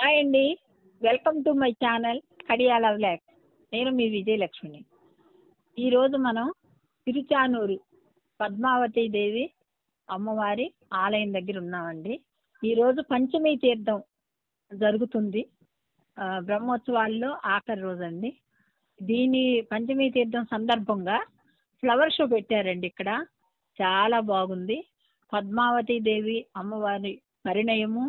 Hi అండి. Welcome to my channel Kadiyala vlogs. నేను మీ విజయలక్ష్మిని. ఈరోజు మనం తిరుచానూరు పద్మావతి దేవి అమ్మవారి ఆలయం దగ్గర ఉన్నామండి. ఈరోజు పంచమి తీర్థం జరుగుతుంది. బ్రహ్మోత్సవాల్లో ఆఖరి రోజు అండి. దీని పంచమి తీర్థం సందర్భంగా ఫ్లవర్ షో పెట్టారండి. ఇక్కడ చాలా బాగుంది. పద్మావతి దేవి అమ్మవారి పరిణయము,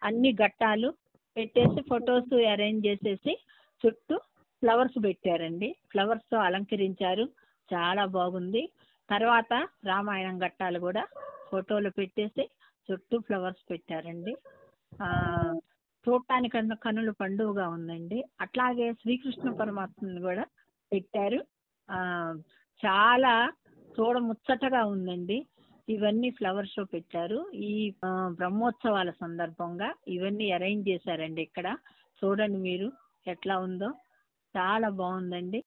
అన్ని ఘట్టాలు పెట్టేసి ఫొటోస్ అరేంజ్ చేసేసి చుట్టూ ఫ్లవర్స్ పెట్టారండి. ఫ్లవర్స్తో అలంకరించారు. చాలా బాగుంది. తర్వాత రామాయణం ఘట్టాలు కూడా ఫోటోలు పెట్టేసి చుట్టూ ఫ్లవర్స్ పెట్టారండి. చూడటానికి కనుల పండుగగా ఉందండి. అట్లాగే శ్రీకృష్ణ పరమాత్మని కూడా పెట్టారు. చాలా చూడముచ్చటగా ఉందండి. ఇవన్నీ ఫ్లవర్ షో పెట్టారు. ఈ బ్రహ్మోత్సవాల సందర్భంగా ఇవన్నీ అరేంజ్ చేశారండి. ఇక్కడ చూడండి మీరు ఎట్లా ఉందో, చాలా బాగుందండి.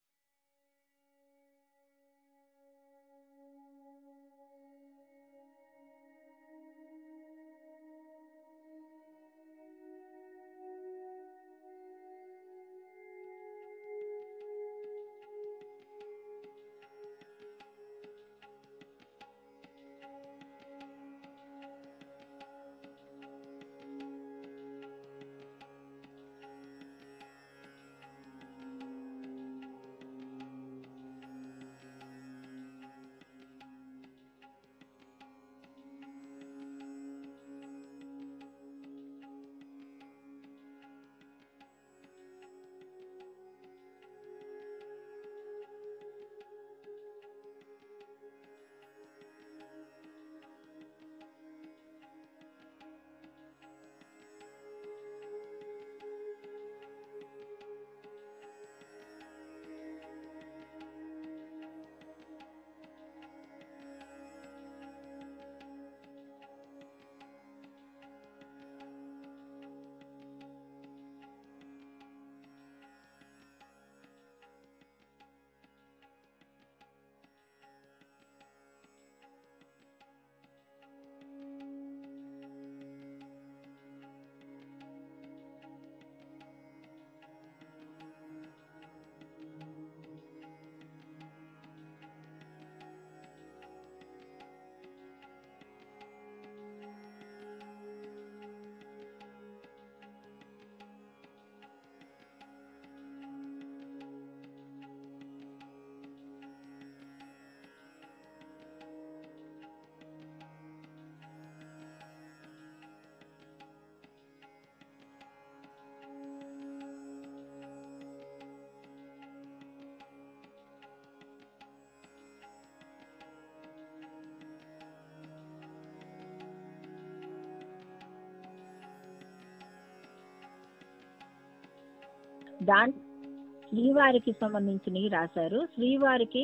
శ్రీవారికి సంబంధించినవి రాశారు. శ్రీవారికి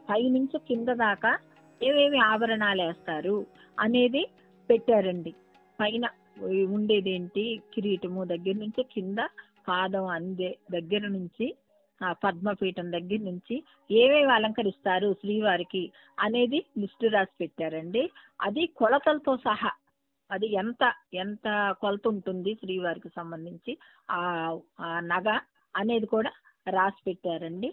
పైనుంచి కింద దాకా ఏవేవి ఆభరణాలు వేస్తారు అనేది పెట్టారండి. పైన ఉండేదేంటి, కిరీటము దగ్గర నుంచి కింద పాదం అందే దగ్గర నుంచి పద్మపీఠం దగ్గర నుంచి ఏవేవి అలంకరిస్తారు శ్రీవారికి అనేది లిస్టు రాసి పెట్టారండి. అది కొలతలతో సహా, అది ఎంత ఎంత కొలత ఉంటుంది శ్రీవారికి సంబంధించి ఆ నగ అనేది కూడా రాసి పెట్టారండి.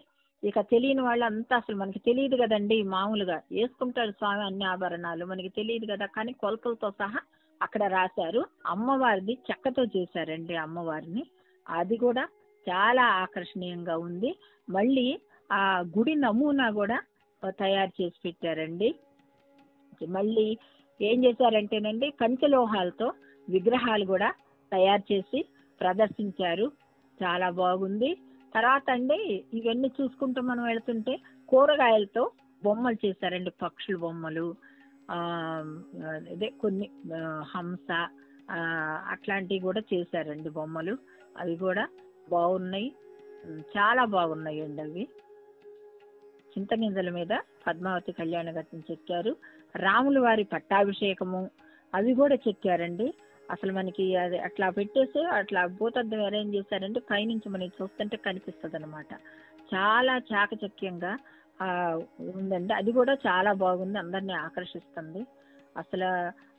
ఇక తెలియని వాళ్ళంతా, అసలు మనకి తెలియదు కదండి, మామూలుగా వేసుకుంటారు స్వామి అన్ని ఆభరణాలు, మనకి తెలియదు కదా, కానీ కొలతలతో సహా అక్కడ రాశారు. అమ్మవారిది చెక్కతో చేశారండి అమ్మవారిని. అది కూడా చాలా ఆకర్షణీయంగా ఉంది. మళ్ళీ ఆ గుడి నమూనా కూడా తయారు చేసి పెట్టారండి. మళ్ళీ ఏం చేశారంటేనండి, పంచలోహాలతో విగ్రహాలు కూడా తయారు చేసి ప్రదర్శించారు. చాలా బాగుంది. తర్వాత అండి, ఇవన్నీ చూసుకుంటూ మనం వెళ్తుంటే కూరగాయలతో బొమ్మలు చేశారండి. పక్షుల బొమ్మలు, అదే కొన్ని హంస అట్లాంటివి కూడా చేశారండి బొమ్మలు. అవి కూడా బాగున్నాయి, చాలా బాగున్నాయి అండి. అవి చింతగింజల మీద పద్మావతి కళ్యాణ ఘట్టం చెక్కారు. రాముల వారి పట్టాభిషేకము అవి కూడా చెక్కారండి. అసలు మనకి అది అట్లా పెట్టేసి అట్లా భూతద్దం అరేంజ్ చేశారంటే పైనుంచి మనకి చూస్తుంటే కనిపిస్తుంది అనమాట. చాలా చాకచక్యంగా ఉందండి. అది కూడా చాలా బాగుంది, అందరినీ ఆకర్షిస్తుంది. అసలు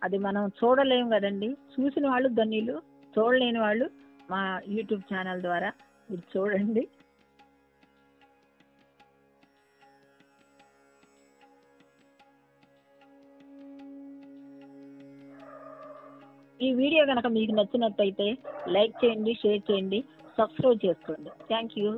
అది మనం చూడలేము కదండి. చూసిన వాళ్ళు ధన్యులు, చూడలేని వాళ్ళు మా యూట్యూబ్ ఛానల్ ద్వారా మీరు చూడండి. ఈ వీడియో కనుక మీకు నచ్చినట్టయితే లైక్ చేయండి, షేర్ చేయండి, సబ్స్క్రైబ్ చేసుకోండి. Thank you.